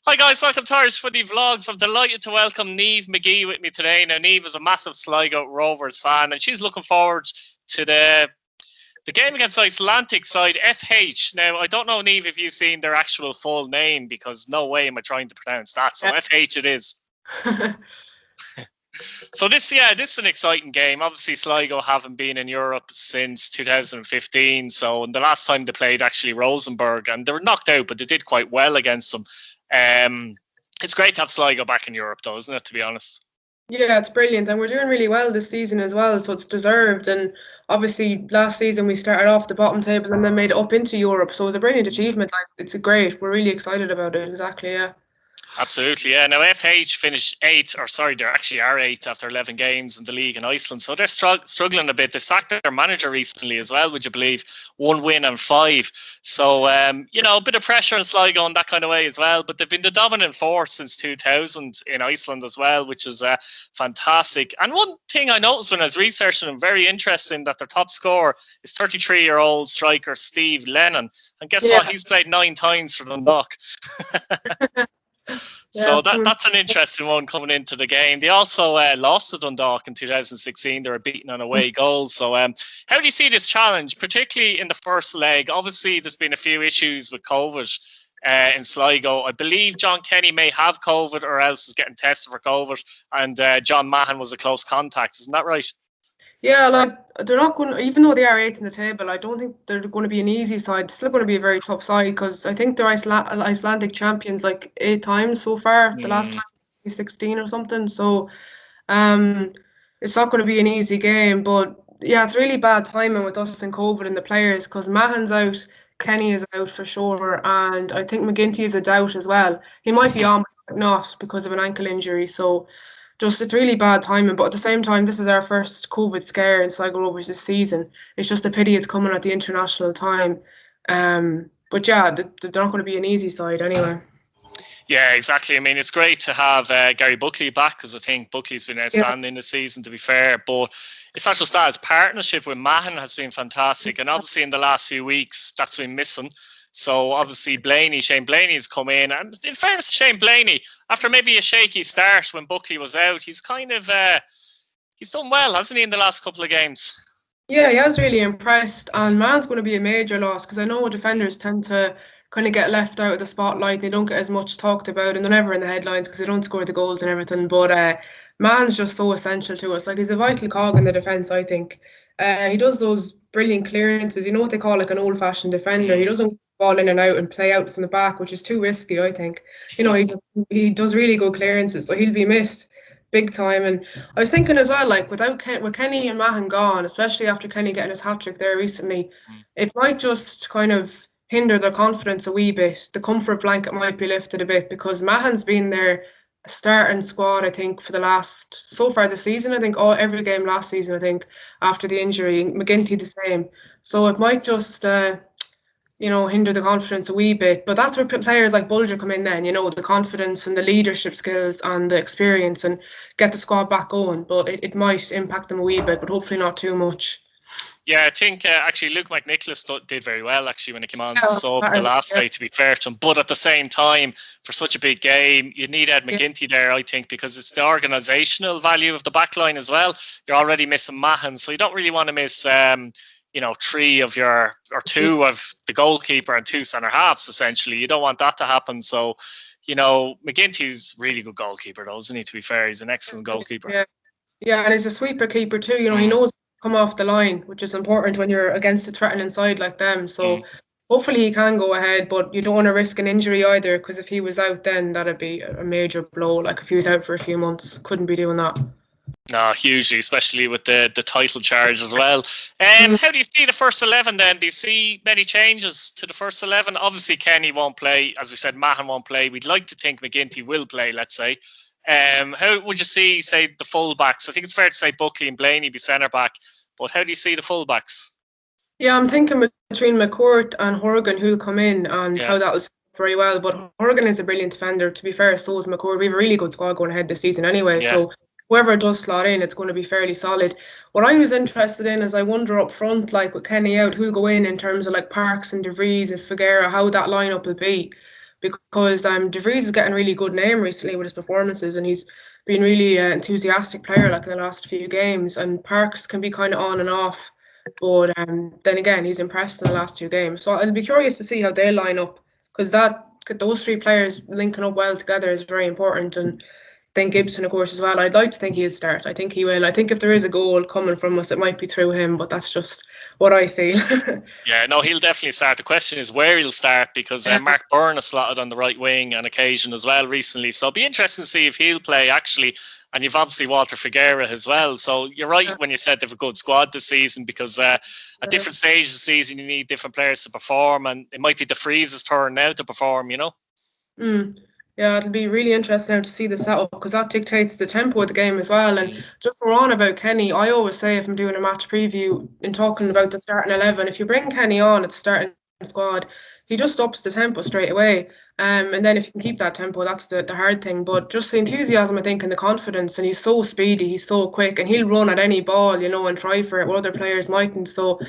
Hi guys, welcome to Irish Footy Vlogs. I'm delighted to welcome Niamh McGee with me today. Now Niamh is a massive Sligo Rovers fan and she's looking forward to the game against the Icelandic side, FH. Now I don't know, Niamh, if you've seen their actual full name, because no way am I trying to pronounce that, so FH it is. So this is an exciting game. Obviously Sligo haven't been in Europe since 2015, so the last time they played actually Rosenborg, and they were knocked out, but they did quite well against them. It's great to have Sligo back in Europe though, isn't it, to be honest? Yeah, it's brilliant, and we're doing really well this season as well, so it's deserved. And obviously, last season we started off the bottom table and then made it up into Europe, so it was a brilliant achievement. Like, it's great. We're really excited about it. Exactly, yeah. Absolutely, yeah. Now FH finished eighth, or sorry, they actually are eighth after 11 games in the league in Iceland, so they're struggling a bit. They sacked their manager recently as well, would you believe? 1 win and 5. So, a bit of pressure on Sligo in that kind of way as well, but they've been the dominant force since 2000 in Iceland as well, which is fantastic. And one thing I noticed when I was researching them, very interesting, that their top scorer is 33-year-old striker Steve Lennon. And guess what? He's played 9 times for Dundalk. So that's an interesting one coming into the game. They also lost to Dundalk in 2016. They were beaten on away goals. So how do you see this challenge, particularly in the first leg? Obviously, there's been a few issues with COVID in Sligo. I believe John Kenny may have COVID or else is getting tested for COVID. And John Mahon was a close contact. Isn't that right? Yeah, like they're not going to, even though they are eighth in the table, I don't think they're going to be an easy side. It's still going to be a very tough side because I think they're Icelandic champions like 8 times so far. The last time was 16 or something. So it's not going to be an easy game. But yeah, it's really bad timing with us and COVID and the players because Mahon's out, Kenny is out for sure, and I think McGinty is a doubt as well. He might be on, but not because of an ankle injury. So just it's really bad timing, but at the same time, this is our first COVID scare in Sligo Rovers this season. It's just a pity it's coming at the international time. But yeah, they're not going to be an easy side anyway. Yeah, exactly. I mean, it's great to have Gary Buckley back because I think Buckley's been outstanding this season, to be fair. But it's not just that. His partnership with Mahon has been fantastic. And obviously in the last few weeks, that's been missing. So obviously Shane Blaney's come in. And in fairness to Shane Blaney, after maybe a shaky start when Buckley was out, he's kind of he's done well, hasn't he, in the last couple of games? Yeah, he has really impressed, and Man's going to be a major loss because I know defenders tend to kind of get left out of the spotlight. They don't get as much talked about, and they're never in the headlines because they don't score the goals and everything. But Man's just so essential to us. Like, he's a vital cog in the defence, I think. He does those brilliant clearances. You know what they call like an old-fashioned defender. He doesn't ball in and out and play out from the back, which is too risky, I think. He does really good clearances, so he'll be missed big time. And I was thinking as well, like with Kenny and Mahon gone, especially after Kenny getting his hat trick there recently, it might just kind of hinder their confidence a wee bit. The comfort blanket might be lifted a bit because Mahon's been their starting squad, I think, for the last so far this season. I think every game last season, I think, after the injury. McGinty the same. So it might just hinder the confidence a wee bit. But that's where players like Bulger come in then, the confidence and the leadership skills and the experience and get the squad back going. But it might impact them a wee bit, but hopefully not too much. Yeah, I think actually Luke McNicholas did very well actually when he came on sub the last day, to be fair to him. But at the same time, for such a big game, you need Ed McGinty there, I think, because it's the organisational value of the back line as well. You're already missing Mahon, so you don't really want to miss 3 of your, or 2 of the goalkeeper and 2 centre halves, essentially. You don't want that to happen. So, McGinty's really good goalkeeper, though, isn't he, to be fair? He's an excellent goalkeeper. Yeah, and he's a sweeper keeper too. He knows to come off the line, which is important when you're against a threatening side like them. So hopefully he can go ahead, but you don't want to risk an injury either, because if he was out, then that'd be a major blow. Like if he was out for a few months, couldn't be doing that. No, hugely, especially with the title charge as well. How do you see the first 11 then? Do you see many changes to the first 11? Obviously, Kenny won't play. As we said, Mahon won't play. We'd like to think McGinty will play, let's say. How would you see, say, the fullbacks? I think it's fair to say Buckley and Blaney be centre back, but how do you see the fullbacks? Yeah, I'm thinking between McCourt and Horgan who'll come in and how that was very well. But Horgan is a brilliant defender. To be fair, so is McCourt. We have a really good squad going ahead this season anyway. Yeah. So whoever does slot in, it's going to be fairly solid. What I was interested in is I wonder up front, like with Kenny out, who'll go in terms of like Parks and De Vries and Figueira, how that lineup will be. because De Vries is getting really good name recently with his performances, and he's been really enthusiastic player like in the last few games. And Parks can be kind of on and off, but then again he's impressed in the last 2 games. So I'll be curious to see how they line up, because those 3 players linking up well together is very important. And then Gibson, of course, as well. I'd like to think he'll start. I think he will. I think if there is a goal coming from us, it might be through him, but that's just what I feel. Yeah, no, he'll definitely start. The question is where he'll start, because Mark Byrne has slotted on the right wing on occasion as well recently. So it'll be interesting to see if he'll play actually. And you've obviously Walter Figueira as well. So you're right when you said they've a good squad this season, because at different stages of the season you need different players to perform, and it might be De Vries's turn now to perform, Yeah, it'll be really interesting now to see the setup, because that dictates the tempo of the game as well. And just we're on about Kenny, I always say if I'm doing a match preview in talking about the starting 11, if you bring Kenny on at the starting squad, he just ups the tempo straight away. And then if you can keep that tempo, that's the hard thing. But just the enthusiasm, I think, and the confidence, and he's so speedy, he's so quick, and he'll run at any ball, and try for it where other players mightn't. So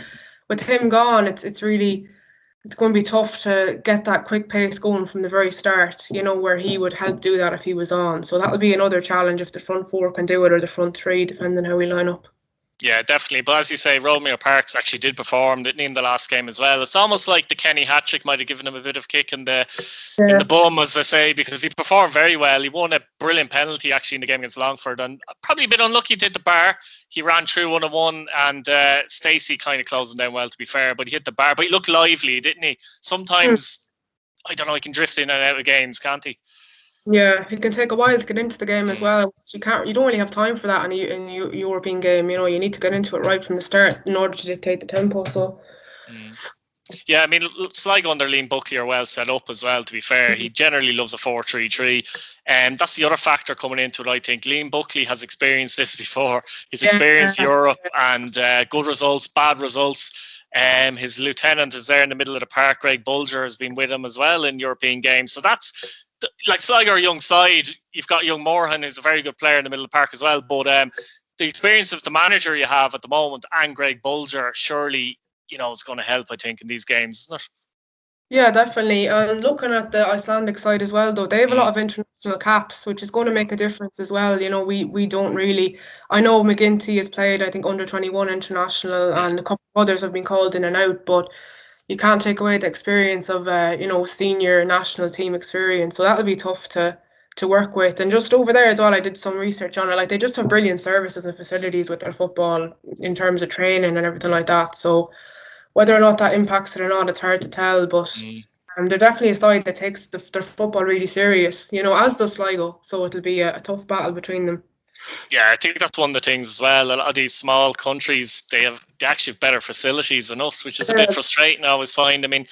with him gone, it's really it's going to be tough to get that quick pace going from the very start, where he would help do that if he was on. So that would be another challenge if the front 4 can do it, or the front 3, depending how we line up. Yeah, definitely. But as you say, Romeo Parks actually did perform, didn't he, in the last game as well? It's almost like the Kenny hat-trick might have given him a bit of kick in the bum, as they say, because he performed very well. He won a brilliant penalty actually in the game against Longford, and probably a bit unlucky to hit the bar. He ran through 1-on-1, and Stacey kind of closed him down well, to be fair, but he hit the bar. But he looked lively, didn't he? Sometimes, I don't know, he can drift in and out of games, can't he? Yeah, it can take a while to get into the game as well. You don't really have time for that in a European game. You need to get into it right from the start in order to dictate the tempo. So. Yeah, I mean, Sligo under Liam Buckley are well set up as well, to be fair. He generally loves a 4-3-3. And that's the other factor coming into it, I think. Liam Buckley has experienced this before. He's experienced Europe and good results, bad results. His lieutenant is there in the middle of the park. Greg Bulger has been with him as well in European games. So that's, like, Sligo are a young side. You've got young Moorhan, who's a very good player in the middle of the park as well. But the experience of the manager you have at the moment and Greg Bulger, surely, it's going to help, I think, in these games, isn't it? Yeah, definitely. And looking at the Icelandic side as well, though, they have a lot of international caps, which is going to make a difference as well. We don't really. I know McGinty has played, I think, under-21 international, and a couple of others have been called in and out, but you can't take away the experience of, senior national team experience. So that'll be tough to work with. And just over there as well, I did some research on it. Like, they just have brilliant services and facilities with their football in terms of training and everything like that. So whether or not that impacts it or not, it's hard to tell. But they're definitely a side that takes their football really serious, as does Sligo. So it'll be a tough battle between them. Yeah, I think that's one of the things as well. A lot of these small countries, they actually have better facilities than us, which is a bit frustrating, I always find. I mean,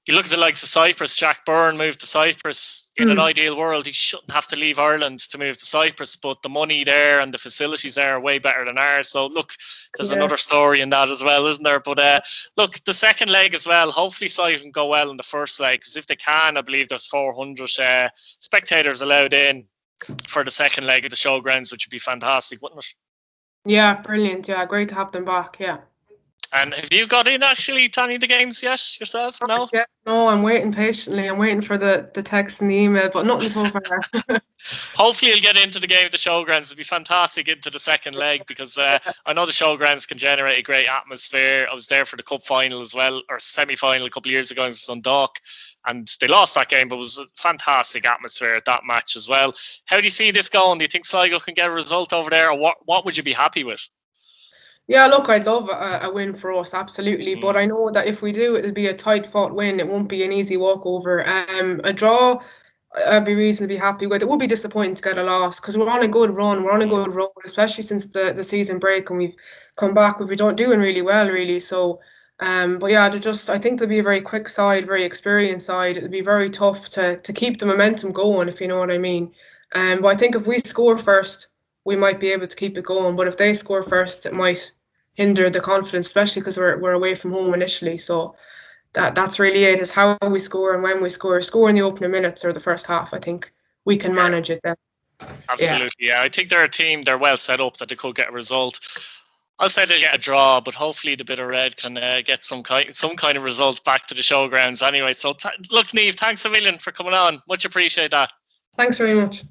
you look at the likes of Cyprus. Jack Byrne moved to Cyprus. In an ideal world, he shouldn't have to leave Ireland to move to Cyprus, but the money there and the facilities there are way better than ours. So look, there's another story in that as well, isn't there? But look, the second leg as well, hopefully Sligo can go well in the first leg, because if they can, I believe there's 400 spectators allowed in for the second leg of the showgrounds, which would be fantastic, wouldn't it? Yeah, brilliant. Yeah, great to have them back. Yeah. And have you got in actually, Tanya, the games yet yourself? No? Yeah, no, I'm waiting patiently. I'm waiting for the text and the email, but nothing so far. Hopefully you'll get into the game of the showgrounds. It'd be fantastic into the second leg, because I know the showgrounds can generate a great atmosphere. I was there for the cup final as well, or semi-final a couple of years ago in Dundalk, and they lost that game, but it was a fantastic atmosphere at that match as well. How do you see this going? Do you think Sligo can get a result over there, or what would you be happy with? Yeah, look, I'd love a win for us, absolutely. But I know that if we do, it'll be a tight-fought win. It won't be an easy walkover. A draw, I'd be reasonably happy with. It would be disappointing to get a loss, because we're on a good run. We're on a good run, especially since the season break, and we've come back. We've been doing really well, really. So, but yeah, I think there'll be a very quick side, very experienced side. It'll be very tough to keep the momentum going, if you know what I mean. But I think if we score first, we might be able to keep it going. But if they score first, it might hinder the confidence, especially because we're away from home initially. So that's really it, is how we score and when we score. Score in the opening minutes or the first half. I think we can manage it then. Absolutely, yeah. I think they're a team, they're well set up that they could get a result. I'll say they'll get a draw, but hopefully the bit of red can get some kind of result back to the showgrounds anyway. So look, Niamh, thanks a million for coming on. Much appreciate that. Thanks very much.